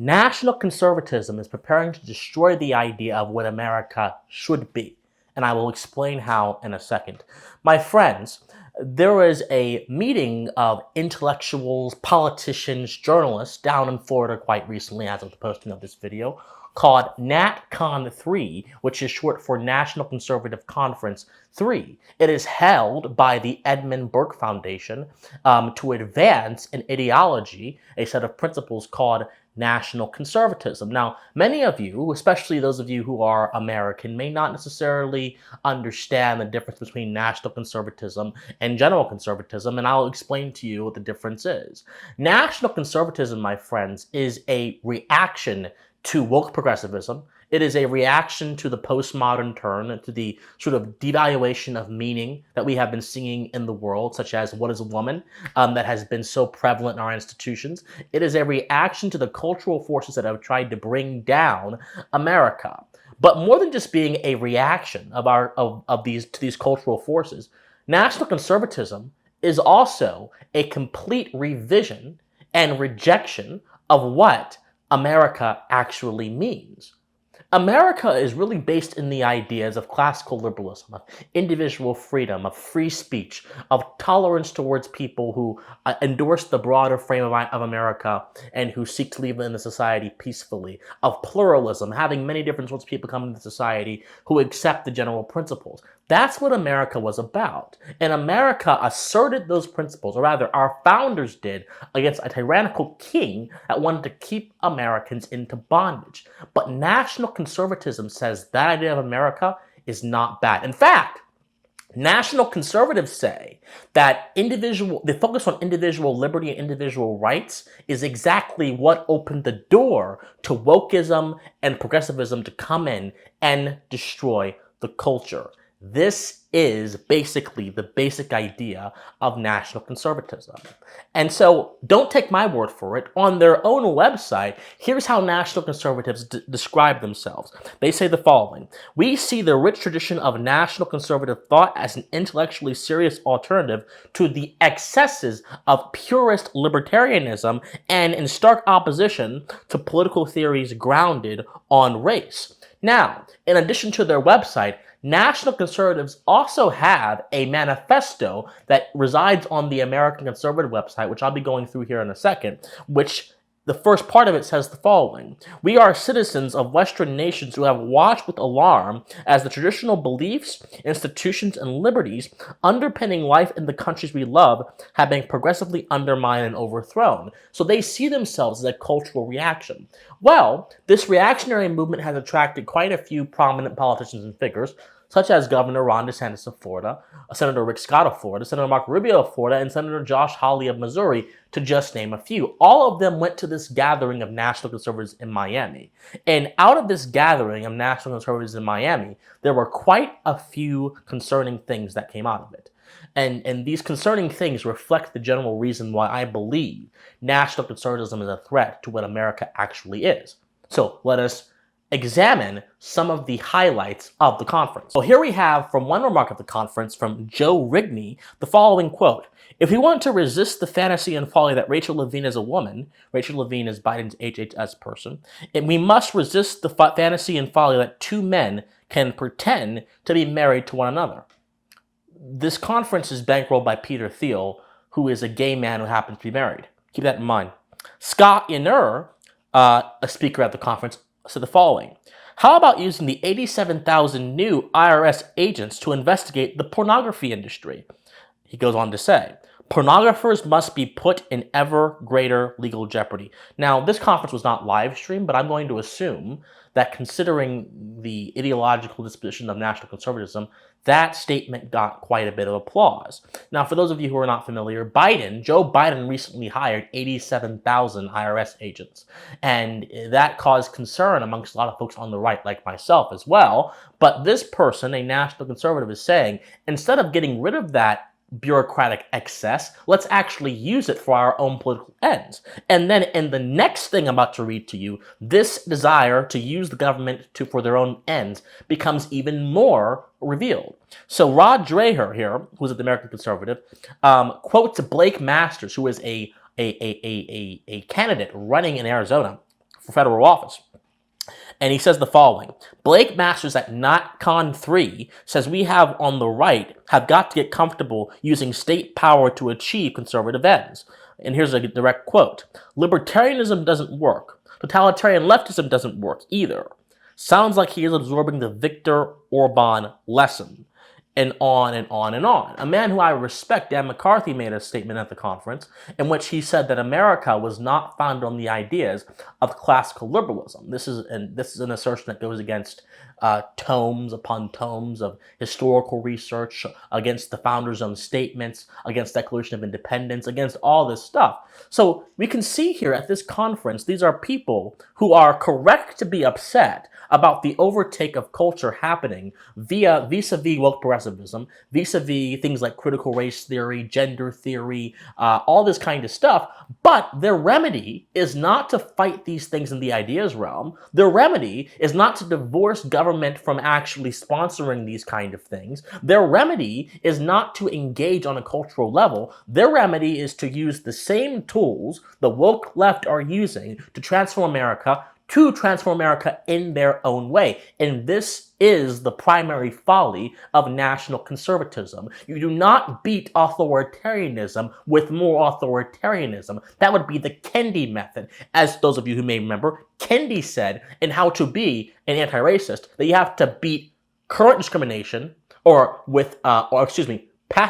National conservatism is preparing to destroy the idea of what America should be, and I will explain how in a second. My friends, there was a meeting of intellectuals, politicians, journalists down in Florida quite recently as of the posting of this video, called NatCon 3, which is short for National Conservative Conference 3. It is held by the Edmund Burke Foundation to advance an ideology, a set of principles called national conservatism. Now, many of you, especially those of you who are American, may not necessarily understand the difference between national conservatism and general conservatism, and I'll explain to you what the difference is. National conservatism, my friends, is a reaction to woke progressivism. It is a reaction to the postmodern turn, to the sort of devaluation of meaning that we have been seeing in the world, such as what is a woman, that has been so prevalent in our institutions. It is a reaction to the cultural forces that have tried to bring down America. But more than just being a reaction to these cultural forces, national conservatism is also a complete revision and rejection of what America actually means. America is really based in the ideas of classical liberalism, of individual freedom, of free speech, of tolerance towards people who endorse the broader frame of America and who seek to live in the society peacefully, of pluralism, having many different sorts of people come into society who accept the general principles. That's what America was about. And America asserted those principles, or rather our founders did, against a tyrannical king that wanted to keep Americans into bondage. But national conservatism says that idea of America is not bad. In fact, national conservatives say that the focus on individual liberty and individual rights is exactly what opened the door to wokeism and progressivism to come in and destroy the culture. This is basically the basic idea of national conservatism. And so don't take my word for it. On their own website, here's how national conservatives describe themselves. They say the following: "We see the rich tradition of national conservative thought as an intellectually serious alternative to the excesses of purist libertarianism and in stark opposition to political theories grounded on race." Now, in addition to their website, national conservatives also have a manifesto that resides on the American Conservative website, which I'll be going through here in a second, which the first part of it says the following: "We are citizens of Western nations who have watched with alarm as the traditional beliefs, institutions, and liberties underpinning life in the countries we love have been progressively undermined and overthrown." So they see themselves as a cultural reaction. Well, this reactionary movement has attracted quite a few prominent politicians and figures, such as Governor Ron DeSantis of Florida, Senator Rick Scott of Florida, Senator Marco Rubio of Florida, and Senator Josh Hawley of Missouri, to just name a few. All of them went to this gathering of national conservatives in Miami. And out of this gathering of national conservatives in Miami, there were quite a few concerning things that came out of it. And these concerning things reflect the general reason why I believe national conservatism is a threat to what America actually is. So let us examine some of the highlights of the conference. So here we have, from one remark of the conference from Joe Rigney, the following quote: "If we want to resist the fantasy and folly that Rachel Levine is a woman," Rachel Levine is Biden's HHS person, "and we must resist the fantasy and folly that two men can pretend to be married to one another." This conference is bankrolled by Peter Thiel, who is a gay man who happens to be married. Keep that in mind. Scott Yenur, a speaker at the conference, said the following: "How about using the 87,000 new IRS agents to investigate the pornography industry?" He goes on to say, "Pornographers must be put in ever greater legal jeopardy." Now, this conference was not live streamed, but I'm going to assume that, considering the ideological disposition of national conservatism, that statement got quite a bit of applause. Now, for those of you who are not familiar, Joe Biden recently hired 87,000 IRS agents. And that caused concern amongst a lot of folks on the right, like myself as well. But this person, a national conservative, is saying, instead of getting rid of that bureaucratic excess, let's actually use it for our own political ends. And then in the next thing I'm about to read to you, this desire to use the government for their own ends becomes even more revealed. So Rod Dreher here, who's at the American Conservative, quotes Blake Masters, who is a candidate running in Arizona for federal office. And he says the following: Blake Masters at NotCon 3 says we have on the right have got to get comfortable using state power to achieve conservative ends. And here's a direct quote: libertarianism doesn't work. Totalitarian leftism doesn't work either. Sounds like he is absorbing the Viktor Orban lesson. And on and on and on. A man who I respect, Dan McCarthy, made a statement at the conference in which he said that America was not founded on the ideas of classical liberalism. This is an assertion that goes against tomes upon tomes of historical research, against the founders' own statements, against Declaration of Independence, against all this stuff. So we can see here at this conference, these are people who are correct to be upset about the overtake of culture happening vis-a-vis woke progressivism, vis-a-vis things like critical race theory, gender theory, all this kind of stuff. But their remedy is not to fight these things in the ideas realm. Their remedy is not to divorce government from actually sponsoring these kind of things. Their remedy is not to engage on a cultural level. Their remedy is to use the same tools the woke left are using to transform America in their own way. And this is the primary folly of national conservatism. You do not beat authoritarianism with more authoritarianism. That would be the Kendi method. As those of you who may remember, Kendi said in How to Be an Anti-Racist that you have to beat current discrimination past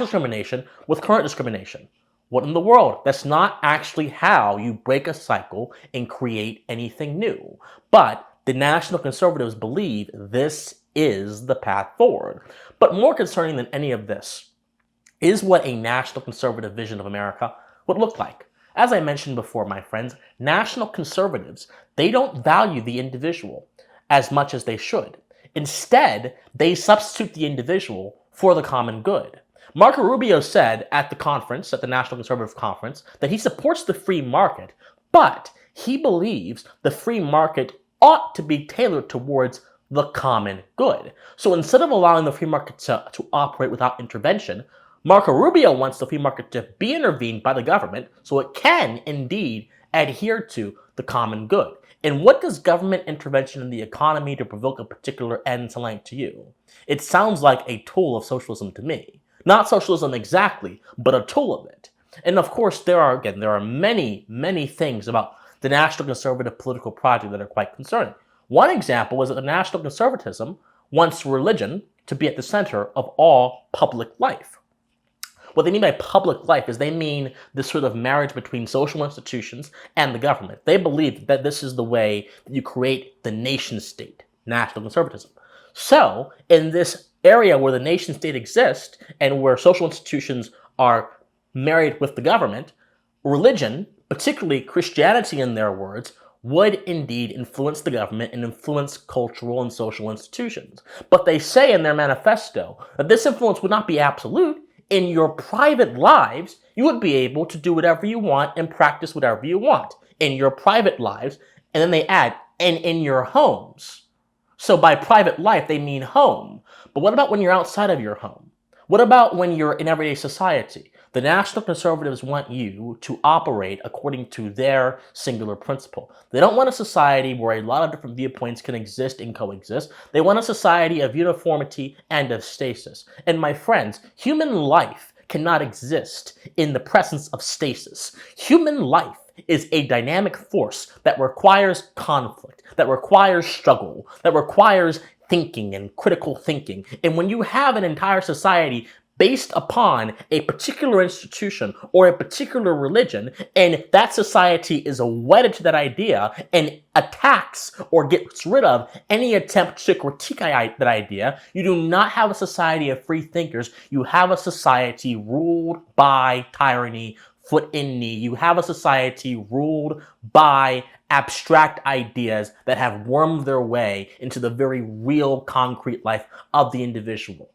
discrimination with current discrimination. What in the world? That's not actually how you break a cycle and create anything new. But the National Conservatives believe this is the path forward. But more concerning than any of this is what a National Conservative vision of America would look like. As I mentioned before, my friends, National Conservatives, they don't value the individual as much as they should. Instead, they substitute the individual for the common good. Marco Rubio said at the National Conservative Conference, that he supports the free market, but he believes the free market ought to be tailored towards the common good. So instead of allowing the free market to operate without intervention, Marco Rubio wants the free market to be intervened by the government so it can indeed adhere to the common good. And what does government intervention in the economy to provoke a particular end sound like to you? It sounds like a tool of socialism to me. Not socialism exactly, but a tool of it. And of course, there are many, many things about the National Conservative political project that are quite concerning. One example is that the National Conservatism wants religion to be at the center of all public life. What they mean by public life is they mean this sort of marriage between social institutions and the government. They believe that this is the way that you create the nation state, National Conservatism. So, in this area where the nation state exists and where social institutions are married with the government, religion, particularly Christianity in their words, would indeed influence the government and influence cultural and social institutions. But they say in their manifesto that this influence would not be absolute. In your private lives, you would be able to do whatever you want and practice whatever you want in your private lives. And then they add, and in your homes. So by private life, they mean home. But what about when you're outside of your home? What about when you're in everyday society? The National Conservatives want you to operate according to their singular principle. They don't want a society where a lot of different viewpoints can exist and coexist. They want a society of uniformity and of stasis. And my friends, human life cannot exist in the presence of stasis. Human life is a dynamic force that requires conflict, that requires struggle, that requires thinking and critical thinking. And when you have an entire society based upon a particular institution or a particular religion, and that society is wedded to that idea and attacks or gets rid of any attempt to critique that idea, you do not have a society of free thinkers. You have a society ruled by tyranny, foot in knee. You have a society ruled by abstract ideas that have wormed their way into the very real concrete life of the individual.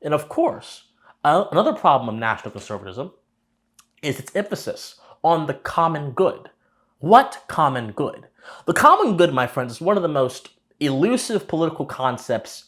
And of course, another problem of National Conservatism is its emphasis on the common good. What common good? The common good, my friends, is one of the most elusive political concepts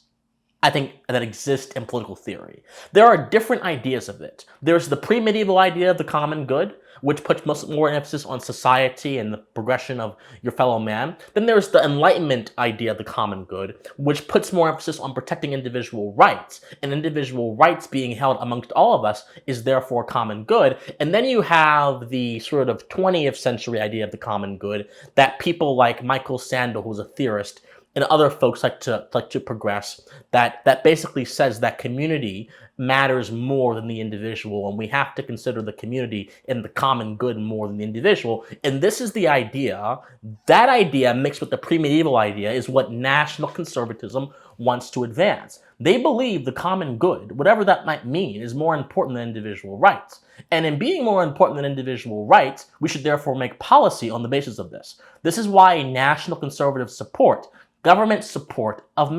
I think that exist in political theory. There are different ideas of it. There's the pre-medieval idea of the common good, which puts more emphasis on society and the progression of your fellow man. Then there's the Enlightenment idea of the common good, which puts more emphasis on protecting individual rights, and individual rights being held amongst all of us is therefore common good. And then you have the sort of 20th century idea of the common good that people like Michael Sandel, who's a theorist, and other folks like to progress, that basically says that community matters more than the individual, and we have to consider the community and the common good more than the individual. And this is the idea. That idea mixed with the pre-medieval idea is what national conservatism wants to advance. They believe the common good, whatever that might mean, is more important than individual rights. And in being more important than individual rights, we should therefore make policy on the basis of this. This is why national conservatives support government support of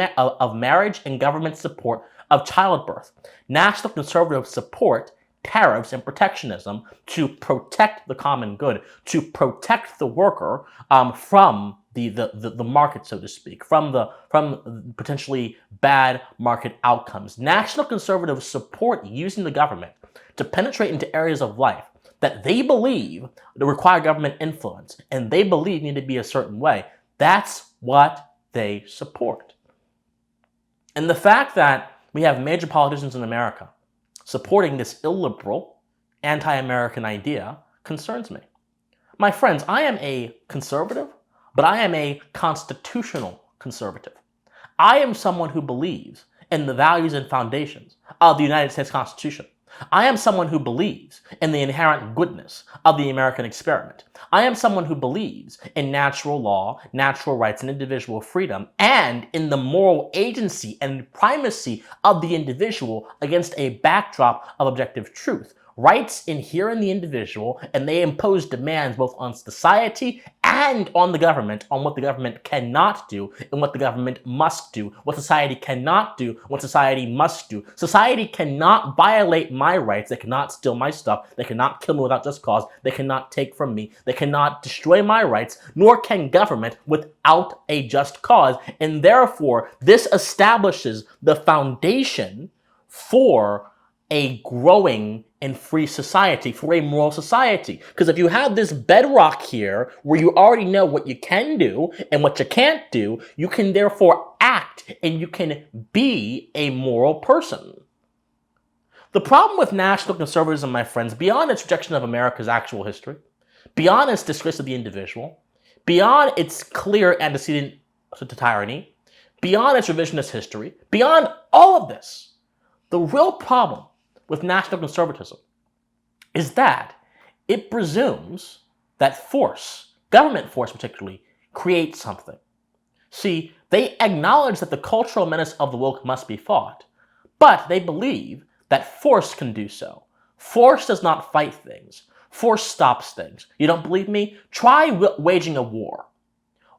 marriage and government support of childbirth. National conservatives support tariffs and protectionism to protect the common good, to protect the worker from the market, so to speak, from potentially bad market outcomes. National conservatives support using the government to penetrate into areas of life that they believe require government influence and they believe need to be a certain way. That's what they support. And the fact that we have major politicians in America supporting this illiberal, anti-American idea concerns me. My friends, I am a conservative, but I am a constitutional conservative. I am someone who believes in the values and foundations of the United States Constitution. I am someone who believes in the inherent goodness of the American experiment. I am someone who believes in natural law, natural rights, and individual freedom, and in the moral agency and primacy of the individual against a backdrop of objective truth. Rights inhere in the individual, and they impose demands both on society and on the government, on what the government cannot do and what the government must do, what society cannot do, what society must do. Society cannot violate my rights, they cannot steal my stuff, they cannot kill me without just cause, they cannot take from me, they cannot destroy my rights, nor can government without a just cause. And therefore, this establishes the foundation for a growing and free society, for a moral society. Because if you have this bedrock here where you already know what you can do and what you can't do, you can therefore act and you can be a moral person. The problem with national conservatism, my friends, beyond its rejection of America's actual history, beyond its disgrace of the individual, beyond its clear antecedent to tyranny, beyond its revisionist history, beyond all of this, the real problem with national conservatism is that it presumes that force, government force particularly, creates something. See, they acknowledge that the cultural menace of the woke must be fought, but they believe that force can do so. Force does not fight things. Force stops things. You don't believe me? Try waging a war.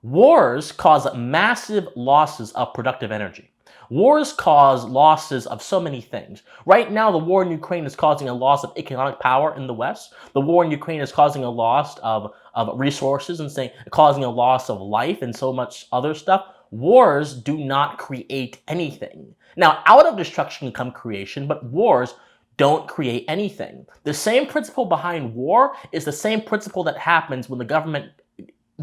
Wars cause massive losses of productive energy. Wars cause losses of so many things. Right now, the war in Ukraine is causing a loss of economic power in the West. The war in Ukraine is causing a loss of resources and causing a loss of life and so much other stuff. Wars do not create anything. Now, out of destruction come creation, but wars don't create anything. The same principle behind war is the same principle that happens when the government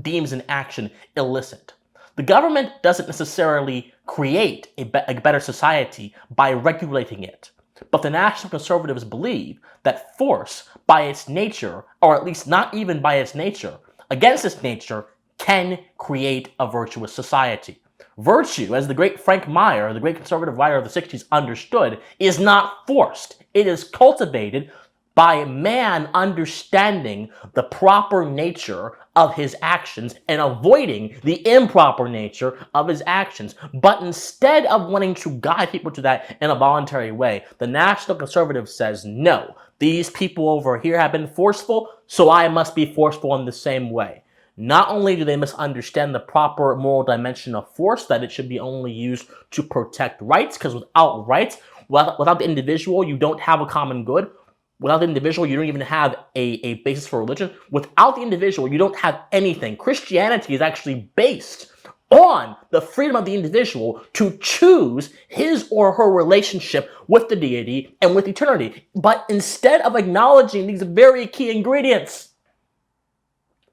deems an action illicit. The government doesn't necessarily create a better society by regulating it. But the National Conservatives believe that force, by its nature, or at least not even by its nature, against its nature, can create a virtuous society. Virtue, as the great Frank Meyer, the great conservative writer of the 60s, understood, is not forced. It is cultivated by man understanding the proper nature of his actions and avoiding the improper nature of his actions. But instead of wanting to guide people to that in a voluntary way, the National Conservative says, no, these people over here have been forceful, so I must be forceful in the same way. Not only do they misunderstand the proper moral dimension of force, that it should be only used to protect rights, because without rights, without the individual, you don't have a common good. Without the individual, you don't even have a basis for religion. Without the individual, you don't have anything. Christianity is actually based on the freedom of the individual to choose his or her relationship with the deity and with eternity. But instead of acknowledging these very key ingredients,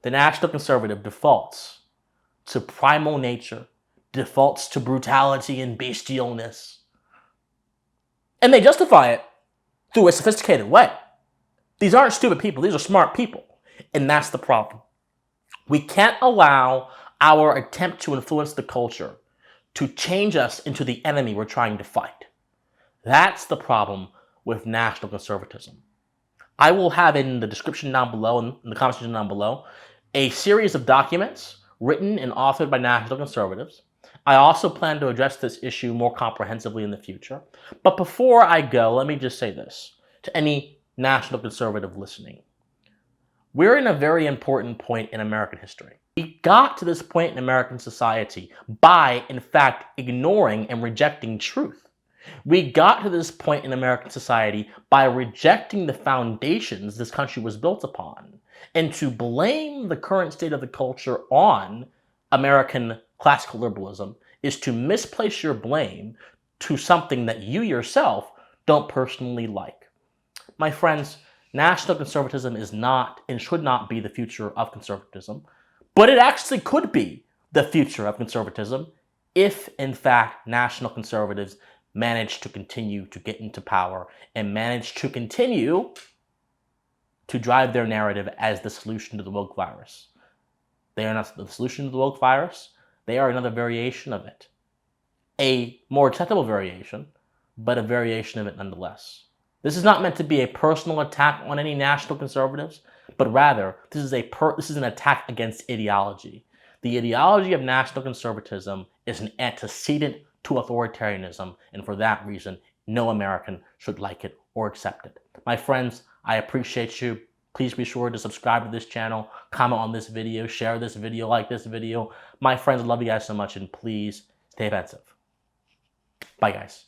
the National Conservative defaults to primal nature, defaults to brutality and bestialness. And they justify it through a sophisticated way. These aren't stupid people, these are smart people. And that's the problem. We can't allow our attempt to influence the culture to change us into the enemy we're trying to fight. That's the problem with national conservatism. I will have in the description down below, in the comment section down below, a series of documents written and authored by national conservatives. I also plan to address this issue more comprehensively in the future. But before I go, let me just say this to any national conservative listening. We're in a very important point in American history. We got to this point in American society by, in fact, ignoring and rejecting truth. We got to this point in American society by rejecting the foundations this country was built upon. And to blame the current state of the culture on American classical liberalism is to misplace your blame to something that you yourself don't personally like. My friends, national conservatism is not and should not be the future of conservatism, but it actually could be the future of conservatism if, in fact, national conservatives manage to continue to get into power and manage to continue to drive their narrative as the solution to the woke virus. They are not the solution to the woke virus. They are another variation of it. A more acceptable variation, but a variation of it nonetheless. This is not meant to be a personal attack on any national conservatives, but rather this is an attack against ideology. The ideology of national conservatism is an antecedent to authoritarianism, and for that reason, no American should like it or accept it. My friends, I appreciate you. Please be sure to subscribe to this channel, comment on this video, share this video, like this video. My friends, I love you guys so much, and please stay offensive. Bye, guys.